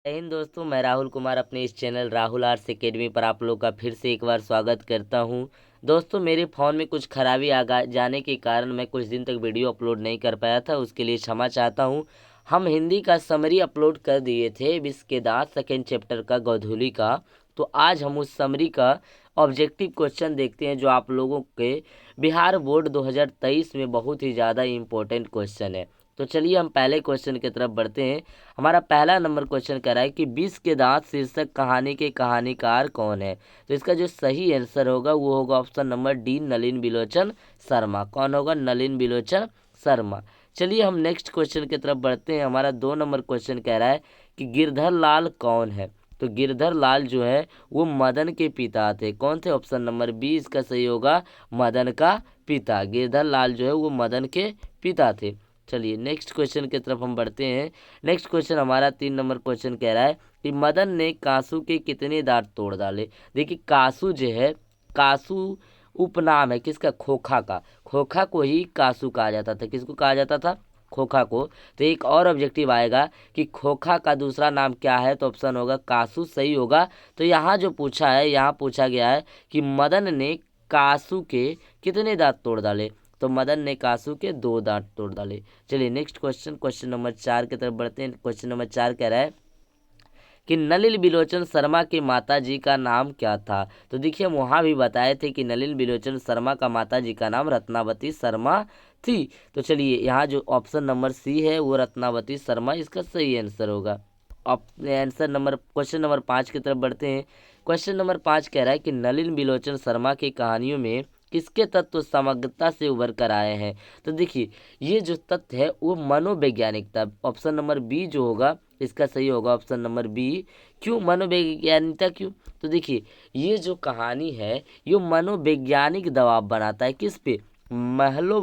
जय हिंद दोस्तों, मैं राहुल कुमार अपने इस चैनल राहुल आर्ट्स एकेडमी पर आप लोग का फिर से एक बार स्वागत करता हूं। दोस्तों, मेरे फ़ोन में कुछ खराबी जाने के कारण मैं कुछ दिन तक वीडियो अपलोड नहीं कर पाया था, उसके लिए क्षमा चाहता हूं। हम हिंदी का समरी अपलोड कर दिए थे विष के दांत सेकेंड चैप्टर का गोधूली का। तो आज हम उस समरी का ऑब्जेक्टिव क्वेश्चन देखते हैं जो आप लोगों के बिहार बोर्ड 2023 में बहुत ही ज़्यादा इम्पोर्टेंट क्वेश्चन है। तो चलिए हम पहले क्वेश्चन की तरफ बढ़ते हैं। हमारा पहला नंबर क्वेश्चन कह रहा है कि विष के दांत शीर्षक कहानी के कहानीकार कौन है। तो इसका जो सही आंसर होगा वो होगा ऑप्शन नंबर डी, नलिन बिलोचन शर्मा। कौन होगा? नलिन बिलोचन शर्मा। चलिए हम नेक्स्ट क्वेश्चन की तरफ बढ़ते हैं। हमारा 2 नंबर क्वेश्चन कह रहा है कि गिरधर लाल कौन है। तो गिरधर लाल जो है वो मदन के पिता थे। कौन थे? ऑप्शन नंबर बी इसका सही होगा, मदन का पिता। गिरधर लाल जो है वो मदन के पिता थे। चलिए नेक्स्ट क्वेश्चन की तरफ हम बढ़ते हैं। नेक्स्ट क्वेश्चन हमारा 3 नंबर क्वेश्चन कह रहा है कि मदन ने कासू के कितने दांत तोड़ डाले। देखिए कासू जो है, कासू उपनाम है किसका? खोखा का। खोखा को ही कासू कहा जाता था। किसको कहा जाता था? खोखा को। तो एक और ऑब्जेक्टिव आएगा कि खोखा का दूसरा नाम क्या है, तो ऑप्शन होगा कासू सही होगा। तो यहाँ जो पूछा है, यहाँ पूछा गया है कि मदन ने कासू के कितने दांत तोड़ डाले। तो मदन ने कासू के 2 दांत तोड़ डाले। चलिए नेक्स्ट क्वेश्चन, क्वेश्चन नंबर 4 की तरफ बढ़ते हैं। क्वेश्चन नंबर 4 कह रहा है कि नलिन बिलोचन शर्मा के माता जी का नाम क्या था। तो देखिए हम वहाँ भी बताए थे कि नलिन बिलोचन शर्मा का माता जी का नाम रत्नावती शर्मा थी। तो चलिए यहाँ जो ऑप्शन नंबर सी है वो रत्नावती शर्मा इसका सही आंसर होगा। आंसर नंबर क्वेश्चन नंबर 5 की तरफ बढ़ते हैं। क्वेश्चन नंबर 5 कह रहा है कि नलिन बिलोचन शर्मा की कहानियों में किसके तत्व समग्रता से उभर कर आए हैं। तो देखिए ये जो तथ्य है वो मनोवैज्ञानिकता, ऑप्शन नंबर बी जो होगा इसका सही होगा, ऑप्शन नंबर बी। क्यों मनोवैज्ञानिकता? क्यों? तो देखिए ये जो कहानी है ये मनोवैज्ञानिक दबाव बनाता है किस पे? महलों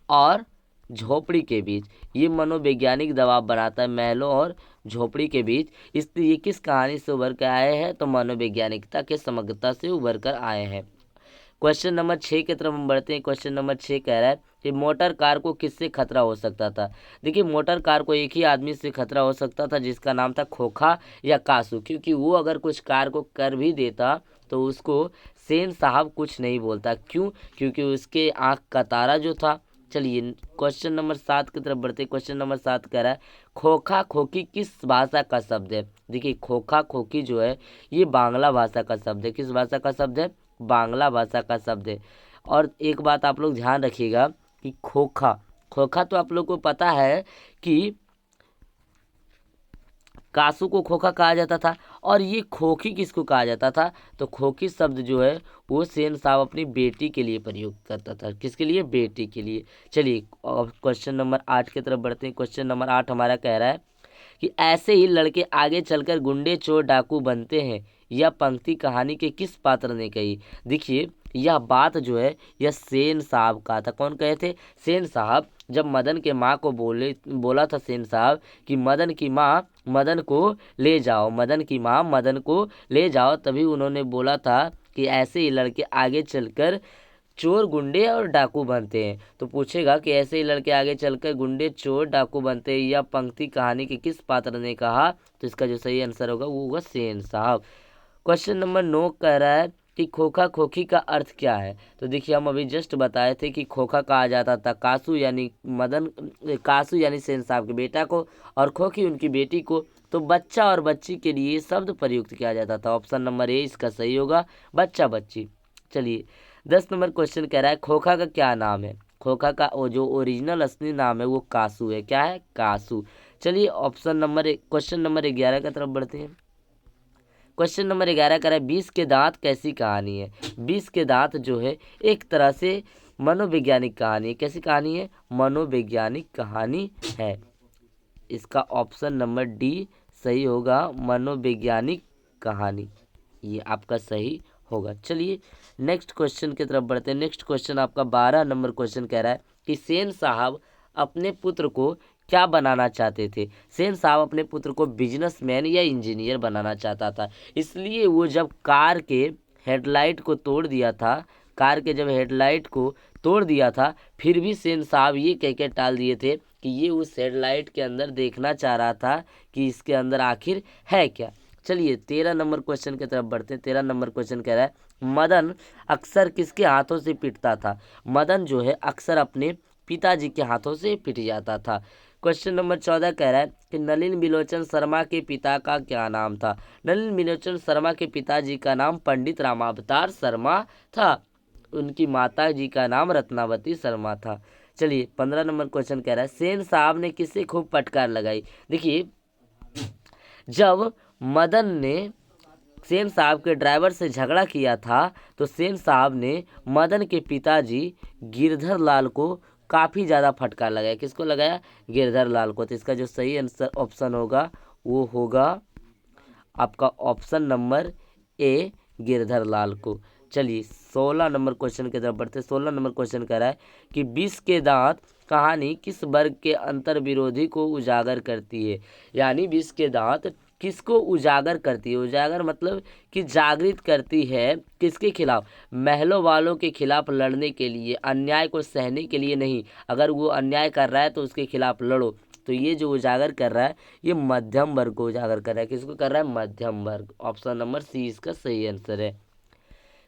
और झोपड़ी के बीच। ये मनोवैज्ञानिक दबाव बनाता है महलों और झोपड़ी के बीच। इसलिए किस कहानी से उभर कर आए हैं? तो मनोवैज्ञानिकता के समग्रता से उभर कर आए हैं। क्वेश्चन नंबर 6 की तरफ हम बढ़ते हैं। क्वेश्चन नंबर 6 कह रहा है कि मोटर कार को किससे खतरा हो सकता था। देखिए मोटर कार को एक ही आदमी से खतरा हो सकता था जिसका नाम था खोखा या कासू, क्योंकि वो अगर कुछ कार को कर भी देता तो उसको सेन साहब कुछ नहीं बोलता। क्यों? क्योंकि उसके आँख का तारा जो था। चलिए क्वेश्चन नंबर 7 की तरफ बढ़ते। क्वेश्चन नंबर 7 कह रहा है खोखा खोखी किस भाषा का शब्द है। देखिए खोखा खोखी जो है ये बांग्ला भाषा का शब्द है। किस भाषा का शब्द है? बांग्ला भाषा का शब्द है। और एक बात आप लोग ध्यान रखिएगा कि खोखा, खोखा तो आप लोग को पता है कि कासू को खोखा कहा जाता था, और ये खोखी किसको कहा जाता था? तो खोखी शब्द जो है वो सेन साहब अपनी बेटी के लिए प्रयोग करता था। किसके लिए? बेटी के लिए। चलिए क्वेश्चन नंबर 8 की तरफ बढ़ते हैं। क्वेश्चन नंबर 8 हमारा कह रहा है कि ऐसे ही लड़के आगे चलकर गुंडे चोर डाकू बनते हैं। यह पंक्ति कहानी के किस पात्र ने कही। देखिए यह बात जो है यह सेन साहब का था। कौन कहे थे? सेन साहब। जब मदन के माँ को बोला था सेन साहब कि मदन की माँ मदन को ले जाओ, मदन की माँ मदन को ले जाओ, तभी उन्होंने बोला था कि ऐसे ही लड़के आगे चलकर चोर गुंडे और डाकू बनते हैं। तो पूछेगा कि ऐसे ही लड़के आगे चलकर गुंडे चोर डाकू बनते हैं, यह पंक्ति कहानी के किस पात्र ने कहा। तो इसका जो सही आंसर होगा वो होगा सेन साहब। क्वेश्चन नंबर 9 कह रहा है कि खोखा खोखी का अर्थ क्या है। तो देखिए हम अभी जस्ट बताए थे कि खोखा कहा जाता था कासू यानी कासू यानी सेन साहब के बेटा को, और खोखी उनकी बेटी को। तो बच्चा और बच्ची के लिए शब्द प्रयुक्त किया जाता था। ऑप्शन नंबर ए इसका सही होगा, बच्चा बच्ची। चलिए 10 नंबर क्वेश्चन कह रहा है खोखा का क्या नाम है। खोखा का जो ओरिजिनल असली नाम है वो कासू है। क्या है? कासू। चलिए ऑप्शन नंबर क्वेश्चन नंबर 11 की तरफ बढ़ते हैं। क्वेश्चन नंबर 11 कह रहा है 20 के दांत कैसी कहानी है। 20 के दांत जो है एक तरह से मनोवैज्ञानिक कहानी है। कैसी कहानी है? मनोवैज्ञानिक कहानी है। इसका ऑप्शन नंबर डी सही होगा, मनोवैज्ञानिक कहानी। ये आपका सही होगा। चलिए नेक्स्ट क्वेश्चन की तरफ बढ़ते हैं। नेक्स्ट क्वेश्चन आपका 12 नंबर क्वेश्चन कह रहा है कि सेन साहब अपने पुत्र को क्या बनाना चाहते थे। सेन साहब अपने पुत्र को बिजनेसमैन या इंजीनियर बनाना चाहता था। इसलिए वो जब कार के हेडलाइट को तोड़ दिया था, कार के जब हेडलाइट को तोड़ दिया था, फिर भी सेन साहब ये कह के टाल दिए थे कि ये उस हेडलाइट के अंदर देखना चाह रहा था कि इसके अंदर आखिर है क्या। चलिए 13 नंबर क्वेश्चन की तरफ बढ़ते हैं। 13 नंबर क्वेश्चन कह रहा है मदन अक्सर किसके हाथों से पीटता था। मदन जो है अक्सर अपने पिताजी के हाथों से पिट जाता था। क्वेश्चन नंबर 14 कह रहा है कि नलिन बिलोचन शर्मा के पिता का क्या नाम था। नलिन बिलोचन शर्मा के पिताजी का नाम पंडित रामावतार शर्मा था। उनकी माता जी का नाम रत्नावती शर्मा था। चलिए 15 नंबर क्वेश्चन कह रहा है सेन साहब ने किससे खूब फटकार लगाई। देखिए जब मदन ने सेन साहब के ड्राइवर से झगड़ा किया था तो सेन साहब ने मदन के पिताजी गिरधर लाल को काफ़ी ज़्यादा फटकार लगाया। किसको लगाया? गिरधर लाल को। तो इसका जो सही आंसर ऑप्शन होगा वो होगा आपका ऑप्शन नंबर ए, गिरधर लाल को। चलिए 16 नंबर क्वेश्चन की तरफ बढ़ते। 16 नंबर क्वेश्चन कह रहा है कि विष के दांत कहानी किस वर्ग के अंतर विरोधी को उजागर करती है। यानी विष के दांत किसको उजागर करती है? उजागर मतलब कि जागृत करती है किसके खिलाफ? महलों वालों के खिलाफ लड़ने के लिए, अन्याय को सहने के लिए नहीं। अगर वो अन्याय कर रहा है तो उसके खिलाफ लड़ो। तो ये जो उजागर कर रहा है ये मध्यम वर्ग को उजागर कर रहा है। किसको कर रहा है? मध्यम वर्ग। ऑप्शन नंबर सी इसका सही आंसर है।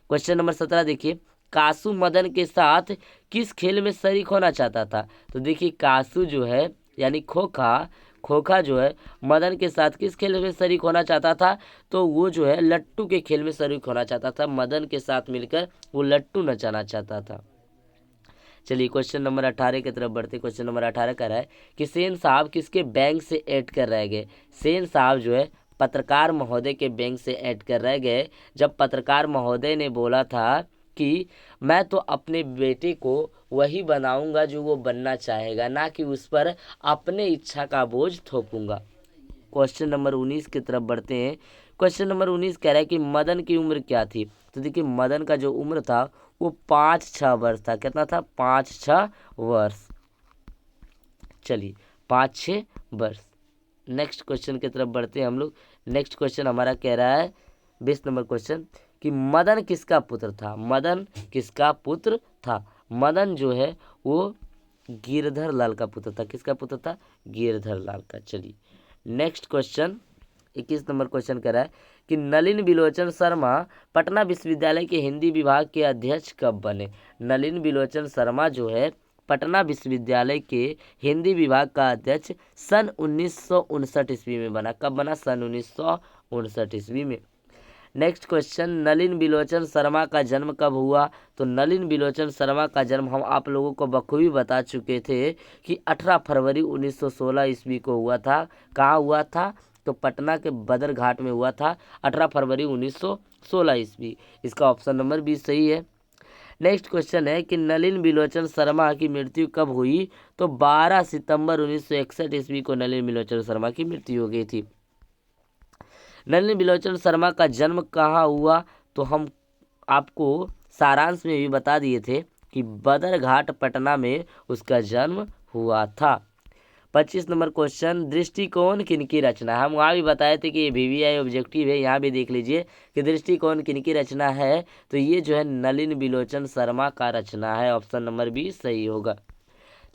क्वेश्चन नंबर 17 देखिए कासू मदन के साथ किस खेल में शरीक होना चाहता था। तो देखिए कासू जो है यानी खोखा जो है मदन के साथ किस खेल में शरीक होना चाहता था। तो वो जो है लट्टू के खेल में शरीक होना चाहता था। मदन के साथ मिलकर वो लट्टू नचाना चाहता था। चलिए क्वेश्चन नंबर 18 की तरफ बढ़ते। क्वेश्चन नंबर 18 का है कि सेन साहब किसके बैंक से ऐड कर रह गए। सेन साहब जो है पत्रकार महोदय के बैंक से ऐड कर रह गए जब पत्रकार महोदय ने बोला था कि मैं तो अपने बेटे को वही बनाऊंगा जो वो बनना चाहेगा, ना कि उस पर अपने इच्छा का बोझ थोपूंगा। क्वेश्चन नंबर 19 की तरफ बढ़ते हैं। क्वेश्चन नंबर 19 कह रहा है कि मदन की उम्र क्या थी। तो देखिए मदन का जो उम्र था वो 5-6 वर्ष था। कितना था? 5-6 वर्ष। चलिए 5-6 वर्ष। नेक्स्ट क्वेश्चन की तरफ बढ़ते हैं हम लोग। नेक्स्ट क्वेश्चन हमारा कह रहा है 20 नंबर क्वेश्चन कि मदन किसका पुत्र था। मदन किसका पुत्र था? मदन जो है वो गिरधर लाल का पुत्र था। किसका पुत्र था? गिरधर लाल का। चलिए नेक्स्ट क्वेश्चन 21 नंबर क्वेश्चन कह रहा है कि नलिन बिलोचन शर्मा पटना विश्वविद्यालय के हिंदी विभाग के अध्यक्ष कब बने। नलिन बिलोचन शर्मा जो है पटना विश्वविद्यालय के हिंदी विभाग का अध्यक्ष सन 1959 ईस्वी में बना। कब बना? सन 1959 ईस्वी में। नेक्स्ट क्वेश्चन नलिन बिलोचन शर्मा का जन्म कब हुआ। तो नलिन बिलोचन शर्मा का जन्म हम आप लोगों को बखूबी बता चुके थे कि 18 फरवरी 1916 ईस्वी को हुआ था। कहाँ हुआ था? तो पटना के बदर घाट में हुआ था 18 फरवरी 1916 ईस्वी। इसका ऑप्शन नंबर 20 सही है। नेक्स्ट क्वेश्चन है कि नलिन बिलोचन शर्मा की मृत्यु कब हुई। तो 12 सितंबर 1961 ईस्वी को नलिन बिलोचन शर्मा की मृत्यु हो गई थी। नलिन बिलोचन शर्मा का जन्म कहाँ हुआ। तो हम आपको सारांश में भी बता दिए थे कि बदर घाट पटना में उसका जन्म हुआ था। 25 नंबर क्वेश्चन दृष्टिकोण किनकी रचना है। हम वहाँ भी बताए थे कि ये VVI ऑब्जेक्टिव है। यहाँ भी देख लीजिए कि दृष्टिकोण किनकी रचना है। तो ये जो है नलिन बिलोचन शर्मा का रचना है। ऑप्शन नंबर 20 सही होगा।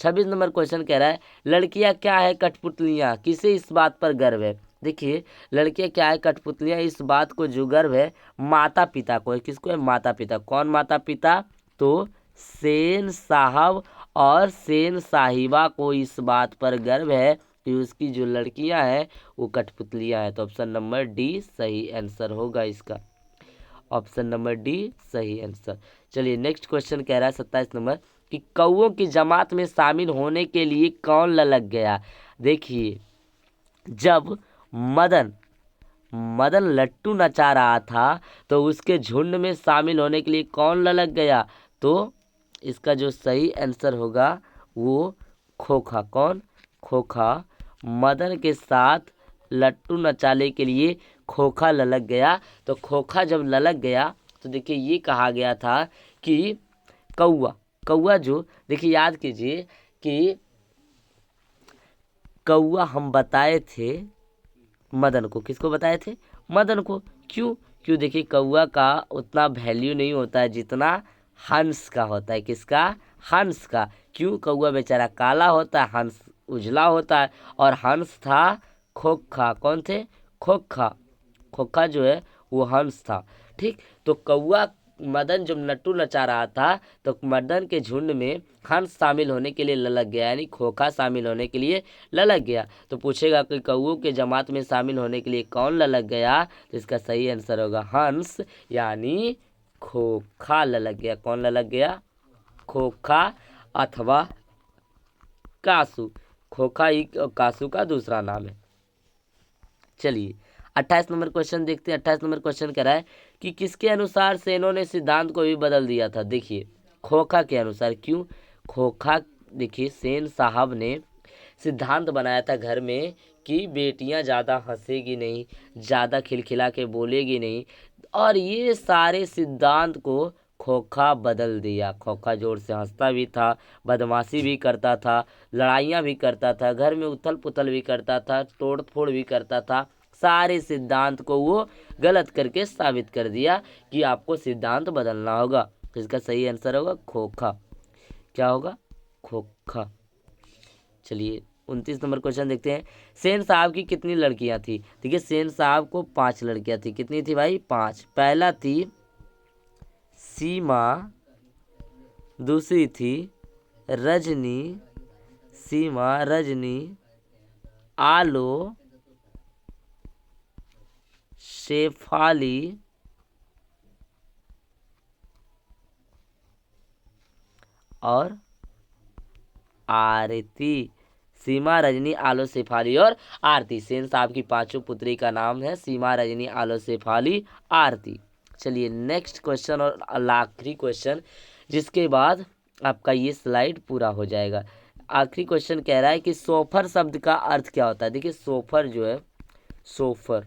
26 नंबर क्वेश्चन कह रहा है लड़कियाँ क्या है कठपुतलियाँ, किसे इस बात पर गर्व है। देखिए लड़कियाँ क्या है कठपुतलियाँ, इस बात को जो गर्व है माता पिता को है। किसको है? माता पिता। कौन माता पिता? तो सेन साहब और सेन साहिबा को इस बात पर गर्व है कि उसकी जो लड़कियां हैं वो कठपुतलियां हैं। तो ऑप्शन नंबर डी सही आंसर होगा इसका। ऑप्शन नंबर डी सही आंसर। चलिए नेक्स्ट क्वेश्चन कह रहा है 27 नंबर कि कौओं की जमात में शामिल होने के लिए कौन ललक गया। देखिए जब मदन लट्टू नचा रहा था तो उसके झुंड में शामिल होने के लिए कौन ललक गया। तो इसका जो सही आंसर होगा वो खोखा। कौन? खोखा। मदन के साथ लट्टू नचाने के लिए खोखा ललक गया। तो खोखा जब ललक गया तो देखिए ये कहा गया था कि कौआ जो देखिए याद कीजिए कि कौआ हम बताए थे मदन को। किसको बताए थे? मदन को। क्यों देखिए कौआ का उतना वैल्यू नहीं होता है जितना हंस का होता है। किसका? हंस का। क्यों? कौआ बेचारा काला होता है, हंस उजला होता है, और हंस था खोखा। कौन थे? खोखा। खोखा जो है वो हंस था। ठीक, तो कौआ मदन जब नट्टू नचा रहा था तो मदन के झुंड में हंस शामिल होने के लिए ललक गया, यानी खोखा शामिल होने के लिए ललक गया। तो पूछेगा कि कौओं के जमात में शामिल होने के लिए कौन ललक गया, तो इसका सही आंसर होगा हंस, यानी खोखा ललक गया। कौन ललक गया? खोखा अथवा कासू। खोखा ही कासू का दूसरा नाम है। चलिए 28 नंबर क्वेश्चन देखते हैं। 28 नंबर क्वेश्चन कह रहा है कि किसके अनुसार सेनों ने सिद्धांत को भी बदल दिया था। देखिए खोखा के अनुसार। क्यों? खोखा, देखिए सेन साहब ने सिद्धांत बनाया था घर में कि बेटियां ज़्यादा हंसेगी नहीं, ज़्यादा खिलखिला के बोलेगी नहीं, और ये सारे सिद्धांत को खोखा बदल दिया। खोखा जोर से हंसता भी था, बदमाशी भी करता था, लड़ाइयाँ भी करता था, घर में उथल पुथल भी करता था, तोड़ फोड़ भी करता था। सारे सिद्धांत को वो गलत करके साबित कर दिया कि आपको सिद्धांत बदलना होगा। तो इसका सही आंसर होगा खोखा। क्या होगा? खोखा। चलिए 29 नंबर क्वेश्चन देखते हैं। सेन साहब की कितनी लड़कियां थी? देखिए सेन साहब को 5 लड़कियां थी। कितनी थी भाई? 5। पहला थी सीमा, दूसरी थी रजनी, सीमा, रजनी, आलो, शेफाली और आरती। सीमा, रजनी, आलो, शेफाली और आरती। सेन साहब की 5 पुत्री का नाम है सीमा, रजनी, आलो, शेफाली, आरती। चलिए नेक्स्ट क्वेश्चन और आखिरी क्वेश्चन, जिसके बाद आपका ये स्लाइड पूरा हो जाएगा। आखिरी क्वेश्चन कह रहा है कि सोफर शब्द का अर्थ क्या होता है। देखिए सोफर जो है, सोफर,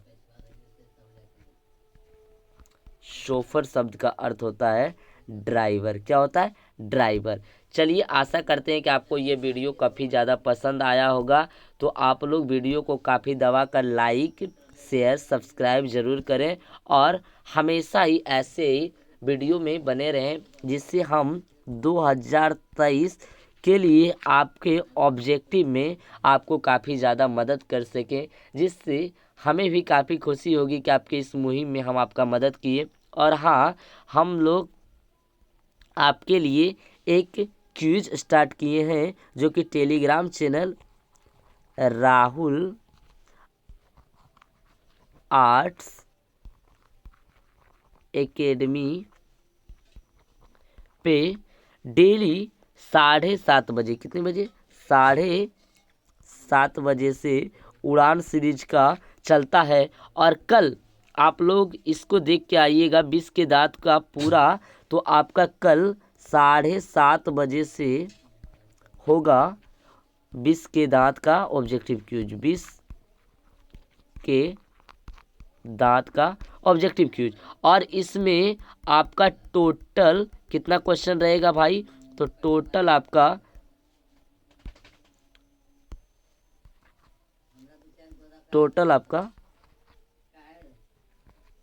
सोफर शब्द का अर्थ होता है ड्राइवर। क्या होता है? ड्राइवर। चलिए आशा करते हैं कि आपको ये वीडियो काफ़ी ज़्यादा पसंद आया होगा। तो आप लोग वीडियो को काफ़ी दबा कर लाइक, शेयर, सब्सक्राइब ज़रूर करें, और हमेशा ही ऐसे ही वीडियो में बने रहें, जिससे हम 2023 के लिए आपके ऑब्जेक्टिव में आपको काफ़ी ज़्यादा मदद कर सकें, जिससे हमें भी काफ़ी खुशी होगी कि आपके इस मुहिम में हम आपका मदद किए। और हाँ, हम लोग आपके लिए एक क्विज स्टार्ट किए हैं, जो कि Telegram channel Rahul arts academy पे डेली 7:30 बजे, कितने बजे? 7:30 बजे से उड़ान सीरीज का चलता है। और कल आप लोग इसको देख के आइएगा 20 के दांत का पूरा, तो आपका कल 7:30 बजे से होगा 20 के दांत का ऑब्जेक्टिव क्यूज। 20 के दांत का ऑब्जेक्टिव क्यूज, और इसमें आपका टोटल कितना क्वेश्चन रहेगा भाई? तो टोटल आपका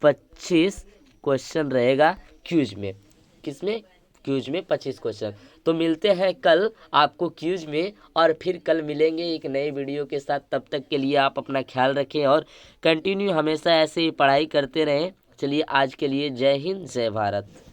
25 क्वेश्चन रहेगा क्यूज में। किसमें? क्यूज में 25 क्वेश्चन। तो मिलते हैं कल आपको क्यूज में, और फिर कल मिलेंगे एक नए वीडियो के साथ। तब तक के लिए आप अपना ख्याल रखें और कंटिन्यू हमेशा ऐसे ही पढ़ाई करते रहें। चलिए आज के लिए जय हिंद, जय भारत।